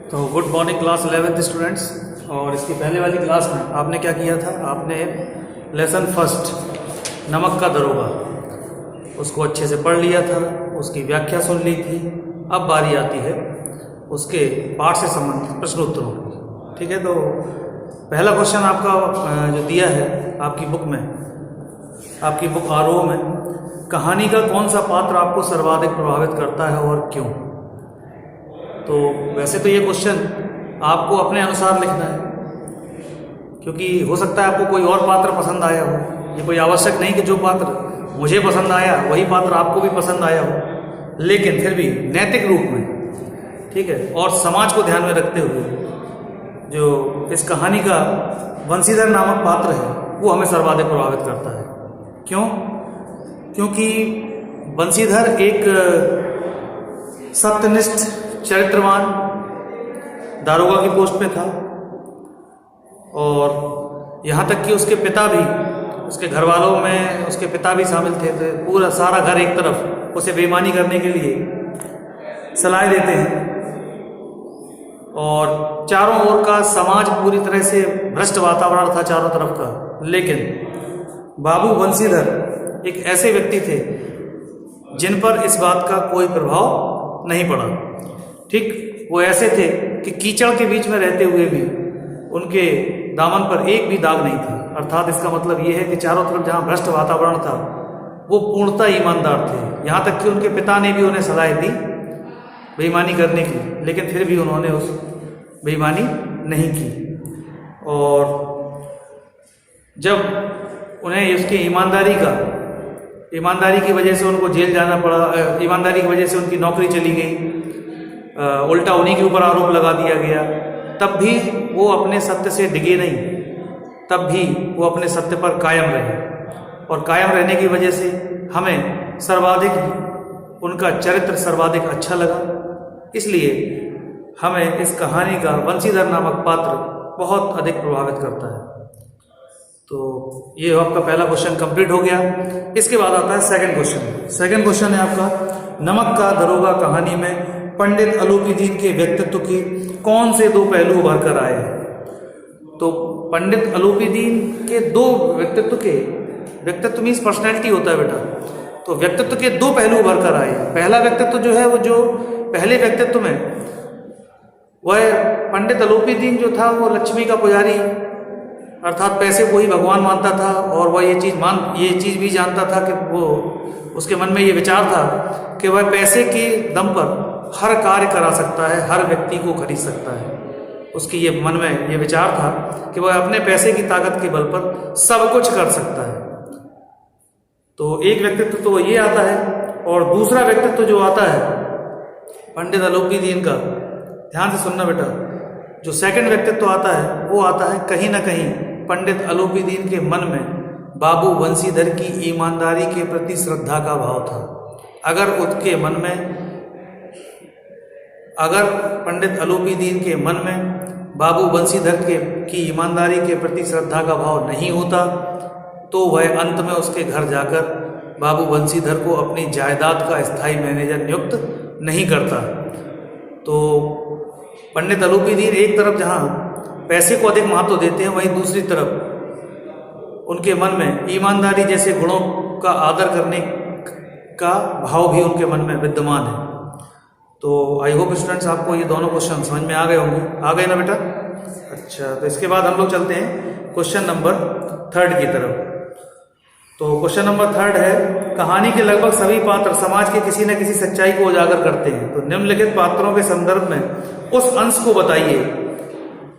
तो good morning class 11th students. और इसकी पहले वाली क्लास में आपने क्या किया था, आपने लेसन फर्स्ट नमक का दरोगा उसको अच्छे से पढ़ लिया था, उसकी व्याख्या सुन ली थी। अब बारी आती है उसके पाठ से संबंधित प्रश्नोत्तरों की। ठीक है, तो पहला क्वेश्चन आपका जो दिया है आपकी बुक में, आपकी बुक आरोह में, कहानी का कौन सा पात्र आपको सर्वाधिक प्रभावित करता है और क्यों। तो वैसे तो ये क्वेश्चन आपको अपने अनुसार लिखना है, क्योंकि हो सकता है आपको कोई और पात्र पसंद आया हो। ये कोई आवश्यक नहीं कि जो पात्र मुझे पसंद आया वही पात्र आपको भी पसंद आया हो, लेकिन फिर भी नैतिक रूप में, ठीक है, और समाज को ध्यान में रखते हुए जो इस कहानी का बंसीधर नामक पात्र है वो हमें सर्वाधिक प्रभावित करता है। क्यों? क्योंकि बंसीधर एक सत्यनिष्ठ चरित्रवान दारोगा की पोस्ट पे था, और यहाँ तक कि उसके पिता भी, उसके घर वालों में उसके पिता भी शामिल थे। तो पूरा सारा घर एक तरफ उसे बेईमानी करने के लिए सलाह देते हैं, और चारों ओर का समाज पूरी तरह से भ्रष्ट वातावरण था चारों तरफ का। लेकिन बाबू बंसीधर एक ऐसे व्यक्ति थे जिन पर इस बात का कोई प्रभाव नहीं पड़ा। ठीक, वो ऐसे थे कि कीचड़ के बीच में रहते हुए भी उनके दामन पर एक भी दाग नहीं था। अर्थात इसका मतलब ये है कि चारों तरफ जहाँ भ्रष्ट वातावरण था वो पूर्णतः ईमानदार थे। यहाँ तक कि उनके पिता ने भी उन्हें सलाह दी बेईमानी करने की, लेकिन फिर भी उन्होंने उस बेईमानी नहीं की। और जब उन्हें उसकी ईमानदारी की वजह से उनको जेल जाना पड़ा, ईमानदारी की वजह से उनकी नौकरी चली गई, उल्टा उन्हीं के ऊपर आरोप लगा दिया गया, तब भी वो अपने सत्य से डिगे नहीं, तब भी वो अपने सत्य पर कायम रहे। और कायम रहने की वजह से हमें सर्वाधिक उनका चरित्र सर्वाधिक अच्छा लगा, इसलिए हमें इस कहानी का बंसीधर नामक पात्र बहुत अधिक प्रभावित करता है। तो ये आपका पहला क्वेश्चन कंप्लीट हो गया। इसके बाद आता है सेकंड क्वेश्चन। सेकंड क्वेश्चन है आपका, नमक का दरोगा कहानी में पंडित अलूपीदीन के व्यक्तित्व के कौन से दो पहलू उभर कर आए। तो पंडित अलूपीदीन के दो व्यक्तित्व मीन्स पर्सनैलिटी होता है बेटा, तो व्यक्तित्व के दो पहलू उभर कर आए। पहला व्यक्तित्व जो है वो जो पहले व्यक्तित्व में वह पंडित अलूपीदीन जो था वो लक्ष्मी का पुजारी, अर्थात पैसे को ही भगवान मानता था, और वह ये चीज़ भी जानता था कि वो उसके मन में ये विचार था कि वह पैसे के दम पर हर कार्य करा सकता है, हर व्यक्ति को खरीद सकता है। उसकी ये मन में ये विचार था कि वह अपने पैसे की ताकत के बल पर सब कुछ कर सकता है। तो एक व्यक्तित्व तो ये आता है, और दूसरा व्यक्तित्व जो आता है पंडित अलूपीदीन का, ध्यान से सुनना बेटा, जो सेकंड व्यक्तित्व आता है वो आता है कहीं ना कहीं पंडित अलूपीदीन के मन में बाबू बंसीधर की ईमानदारी के प्रति श्रद्धा का भाव था। अगर पंडित अलूपीदीन के मन में बाबू बंसीधर की ईमानदारी के प्रति श्रद्धा का भाव नहीं होता, तो वह अंत में उसके घर जाकर बाबू बंसीधर को अपनी जायदाद का स्थायी मैनेजर नियुक्त नहीं करता। तो पंडित अलूपीदीन एक तरफ जहाँ पैसे को अधिक महत्व देते हैं, वहीं दूसरी तरफ उनके मन में ईमानदारी जैसे गुणों का आदर करने का भाव भी उनके मन में विद्यमान है। तो आई होप स्टूडेंट्स आपको ये दोनों क्वेश्चन समझ में आ गए होंगे। आ गए ना बेटा? अच्छा, तो इसके बाद हम लोग चलते हैं क्वेश्चन नंबर 3 की तरफ। तो क्वेश्चन नंबर 3 है, कहानी के लगभग सभी पात्र समाज के किसी न किसी सच्चाई को उजागर करते हैं। तो निम्नलिखित पात्रों के संदर्भ में उस अंश को बताइए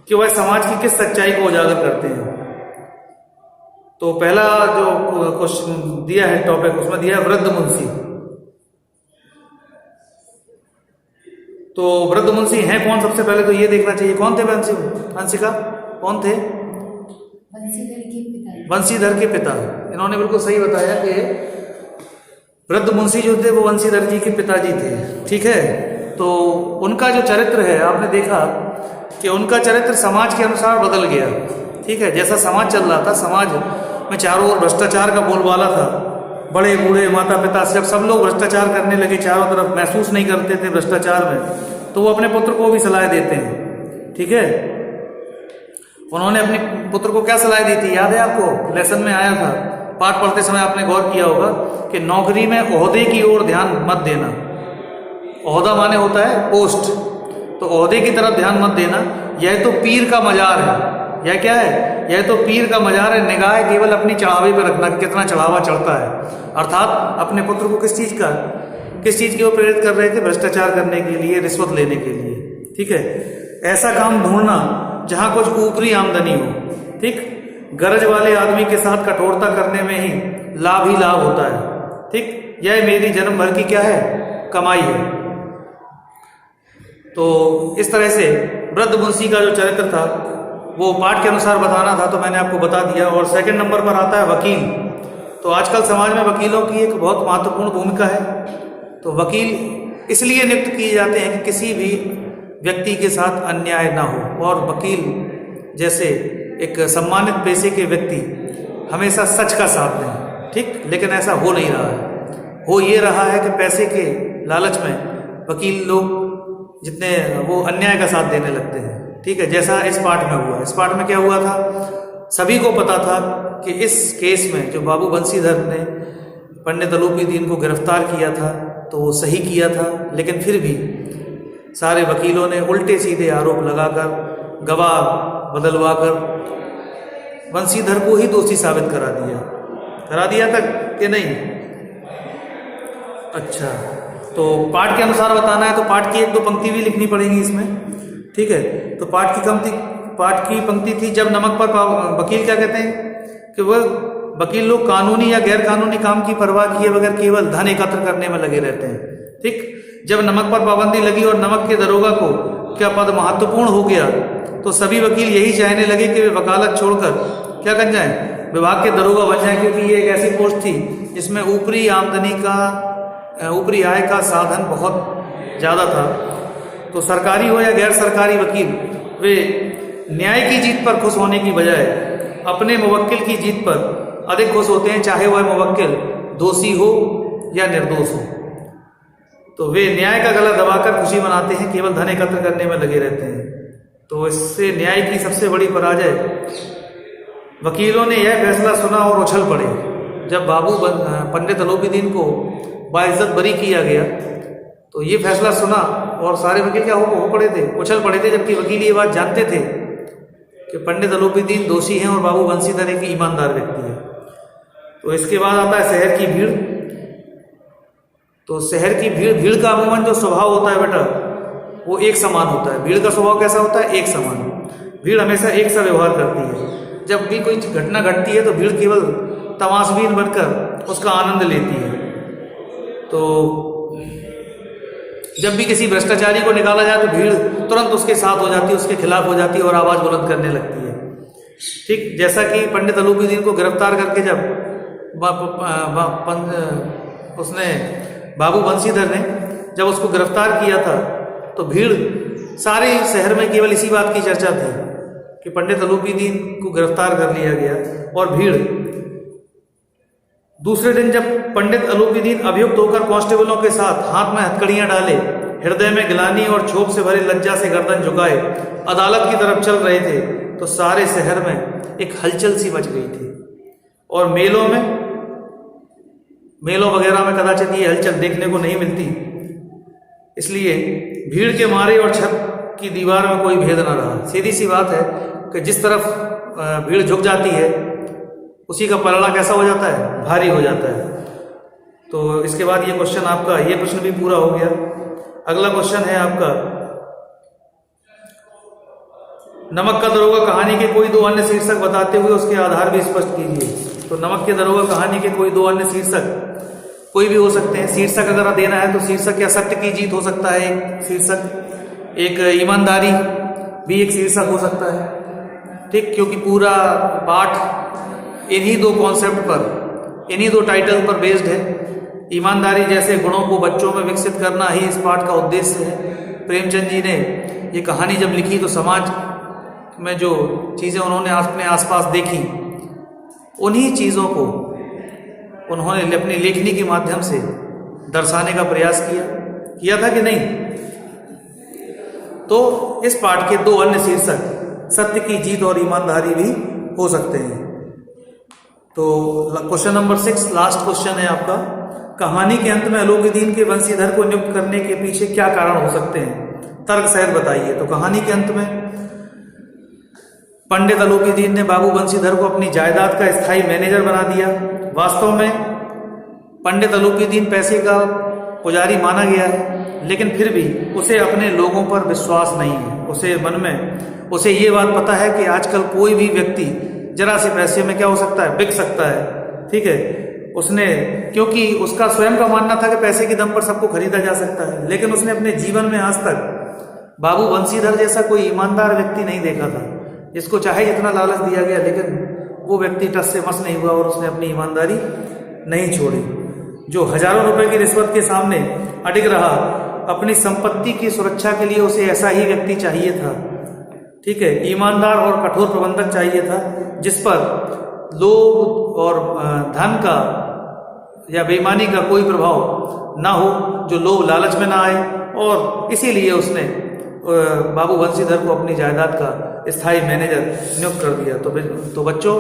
कि वह समाज की किस सच्चाई को उजागर करते हैं। तो पहला जो क्वेश्चन दिया है टॉपिक, उसमें दिया है वृद्ध मुंशी। तो वृद्ध मुंशी हैं कौन? सबसे पहले तो ये देखना चाहिए कौन थे अंशिका, कौन थे? बंसीधर के पिता। इन्होंने बिल्कुल सही बताया कि वृद्ध मुंशी जो थे वो बंसीधर जी के पिताजी थे। ठीक है, तो उनका जो चरित्र है आपने देखा कि उनका चरित्र समाज के अनुसार बदल गया। ठीक है, जैसा समाज चल रहा था, समाज में चारों ओर भ्रष्टाचार का बोलबाला था, बड़े बूढ़े माता पिता जब सब लोग भ्रष्टाचार करने लगे, चारों तरफ महसूस नहीं करते थे भ्रष्टाचार में, तो वो अपने पुत्र को भी सलाह देते हैं। ठीक है, उन्होंने अपने पुत्र को क्या सलाह दी थी, याद है आपको, लेसन में आया था, पाठ पढ़ते समय आपने गौर किया होगा कि नौकरी में ओहदे की ओर ध्यान मत देना। ओहदा माने होता है पोस्ट, तो ओहदे की तरफ ध्यान मत देना, यह तो पीर का मजार है। यह क्या है, यह तो पीर का मजार है। निगाह केवल अपनी चढ़ावे पर रखना, कितना चढ़ावा चढ़ता है। अर्थात अपने पुत्र को किस चीज की ओर प्रेरित कर रहे थे, भ्रष्टाचार करने के लिए, रिश्वत लेने के लिए। ठीक है, ऐसा काम ढूंढना जहां कुछ ऊपरी आमदनी हो। ठीक, गरज वाले आदमी के साथ कठोरता करने में ही लाभ होता है। ठीक, यह मेरी जन्म भर की क्या है, कमाई है। तो इस तरह से वृद्ध मुंशी का जो चरित्र था वो पाठ के अनुसार बताना था, तो मैंने आपको बता दिया। और सेकंड नंबर पर आता है वकील। तो आजकल समाज में वकीलों की एक बहुत महत्वपूर्ण भूमिका है। तो वकील इसलिए नियुक्त किए जाते हैं कि किसी भी व्यक्ति के साथ अन्याय ना हो, और वकील जैसे एक सम्मानित पेशे के व्यक्ति हमेशा सच का साथ दें। ठीक, लेकिन ऐसा हो नहीं रहा है। हो ये रहा है कि पैसे के लालच में वकील लोग जितने वो अन्याय का साथ देने लगते हैं। ठीक है, जैसा इस पाठ में हुआ। इस पाठ में क्या हुआ था, सभी को पता था कि इस केस में जो बाबू बंसीधर ने पंडित अलूपीदीन को गिरफ्तार किया था तो वो सही किया था, लेकिन फिर भी सारे वकीलों ने उल्टे सीधे आरोप लगाकर, गवाह बदलवाकर बंसीधर को ही दोषी साबित करा दिया तक कि नहीं। अच्छा, तो पाठ के अनुसार बताना है तो पाठ की 1-2 पंक्ति भी लिखनी पड़ेगी इसमें। ठीक है, तो पाठ की पंक्ति थी, जब नमक पर वकील क्या कहते हैं कि वह वकील लोग कानूनी या गैर कानूनी काम की परवाह किए बगैर केवल धन एकत्र करने में लगे रहते हैं। ठीक, जब नमक पर पाबंदी लगी और नमक के दरोगा को क्या पद महत्वपूर्ण हो गया तो सभी वकील यही चाहने लगे कि वे वकालत छोड़कर क्या कर जाएं, विभाग के दरोगा बन जाएं, क्योंकि ये एक ऐसी पोस्ट थी जिसमें ऊपरी आय का साधन बहुत ज़्यादा था। तो सरकारी हो या गैर सरकारी वकील, वे न्याय की जीत पर खुश होने की बजाय अपने मुवक्किल की जीत पर अधिक खुश होते हैं, चाहे वह मुवक्किल दोषी हो या निर्दोष हो। तो वे न्याय का गला दबाकर खुशी मनाते हैं, केवल धन एकत्र करने में लगे रहते हैं। तो इससे न्याय की सबसे बड़ी पराजय, वकीलों ने यह फैसला सुना और उछल पड़े। जब बाबू पंडित अलूपीदीन को बाइज्जत बरी किया गया तो ये फैसला सुना और सारे वकील क्या हो पड़े थे, उछल पड़े थे, जबकि वकील ये बात जानते थे कि पंडित अलूपीदीन दोषी हैं और बाबू बंसीधर एक ईमानदार व्यक्ति है। तो इसके बाद आता है शहर की भीड़। तो शहर की भीड़ का अमूमन जो स्वभाव होता है बेटा, वो एक समान होता है। भीड़ का स्वभाव कैसा होता है, एक समान। भीड़ हमेशा एक सा व्यवहार करती है। जब भी कोई घटना घटती है तो भीड़ केवल तमाशबीन बनकर उसका आनंद लेती है। तो जब भी किसी भ्रष्टाचारी को निकाला जाए तो भीड़ तुरंत उसके साथ हो जाती है, उसके खिलाफ हो जाती है और आवाज बुलंद करने लगती है। ठीक, जैसा कि पंडित अलूपीदीन को गिरफ्तार करके जब उसने बाबू बंसीधर ने जब उसको गिरफ्तार किया था तो भीड़ सारे शहर में केवल इसी बात की चर्चा थी कि पंडित अलूपीदीन को गिरफ्तार कर लिया गया। और भीड़ दूसरे दिन जब पंडित अलूपीदीन अभियुक्त होकर कांस्टेबलों के साथ हाथ में हथकड़ियां डाले, हृदय में गिलानी और क्षोभ से भरे लज्जा से गर्दन झुकाए अदालत की तरफ चल रहे थे तो सारे शहर में एक हलचल सी मच गई थी। और मेलों वगैरह में कदाचित ये हलचल देखने को नहीं मिलती, इसलिए भीड़ के मारे और छत की दीवार में कोई भेद ना रहा। सीधी सी बात है कि जिस तरफ भीड़ झुक जाती है उसी का पलड़ा कैसा हो जाता है, भारी हो जाता है। तो इसके बाद ये क्वेश्चन आपका, ये प्रश्न भी पूरा हो गया। अगला क्वेश्चन है आपका, नमक का दरोगा कहानी के कोई 2 अन्य शीर्षक बताते हुए उसके आधार भी स्पष्ट कीजिए। तो नमक के दरोगा कहानी के कोई 2 अन्य शीर्षक कोई भी हो सकते हैं। शीर्षक अगर देना है तो शीर्षक या सत्य की जीत हो सकता है एक शीर्षक, एक ईमानदारी भी एक शीर्षक हो सकता है। ठीक, क्योंकि पूरा पाठ इन्हीं 2 कॉन्सेप्ट पर, इन्हीं 2 टाइटल पर बेस्ड है। ईमानदारी जैसे गुणों को बच्चों में विकसित करना ही इस पाठ का उद्देश्य है। प्रेमचंद जी ने ये कहानी जब लिखी तो समाज में जो चीज़ें उन्होंने अपने आसपास देखी, उन्हीं चीज़ों को उन्होंने अपनी लेखनी के माध्यम से दर्शाने का प्रयास किया था कि नहीं। तो इस पाठ के 2 अन्य शीर्षक सत्य की जीत और ईमानदारी भी हो सकते हैं। तो क्वेश्चन नंबर 6 लास्ट क्वेश्चन है आपका। कहानी के अंत में अलौकिदीन के वंशीधर को नियुक्त करने के पीछे क्या कारण हो सकते हैं, तर्क सहित बताइए। तो कहानी के अंत में पंडित अलौकिदीन ने बाबू बंशीधर को अपनी जायदाद का स्थायी मैनेजर बना दिया। वास्तव में पंडित अलौकिदीन पैसे का पुजारी माना गया है, लेकिन फिर भी उसे अपने लोगों पर विश्वास नहीं है। उसे मन में उसे ये बात पता है कि आजकल कोई भी व्यक्ति जरा से पैसे में क्या हो सकता है, बिक सकता है। ठीक है, उसने, क्योंकि उसका स्वयं का मानना था कि पैसे के दम पर सबको खरीदा जा सकता है, लेकिन उसने अपने जीवन में आज तक बाबू बंशीधर जैसा कोई ईमानदार व्यक्ति नहीं देखा था, जिसको चाहे जितना लालच दिया गया लेकिन वो व्यक्ति टस से मस नहीं हुआ और उसने अपनी ईमानदारी नहीं छोड़ी। जो हजारों रुपए की रिश्वत के सामने अडिग रहा, अपनी संपत्ति की सुरक्षा के लिए उसे ऐसा ही व्यक्ति चाहिए था। ठीक है, ईमानदार और कठोर प्रबंधक चाहिए था, जिस पर लोभ और धन का या बेईमानी का कोई प्रभाव ना हो, जो लोभ लालच में ना आए। और इसीलिए उसने बाबू बंशीधर को अपनी जायदाद का स्थायी मैनेजर नियुक्त कर दिया। तो बच्चों,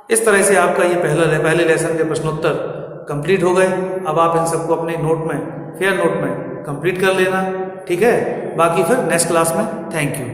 इस तरह से आपका ये पहले लेसन के प्रश्नोत्तर कंप्लीट हो गए। अब आप इन सबको अपने नोट में, फेयर नोट में कंप्लीट कर लेना। ठीक है, बाकी फिर नेक्स्ट क्लास में। Thank you.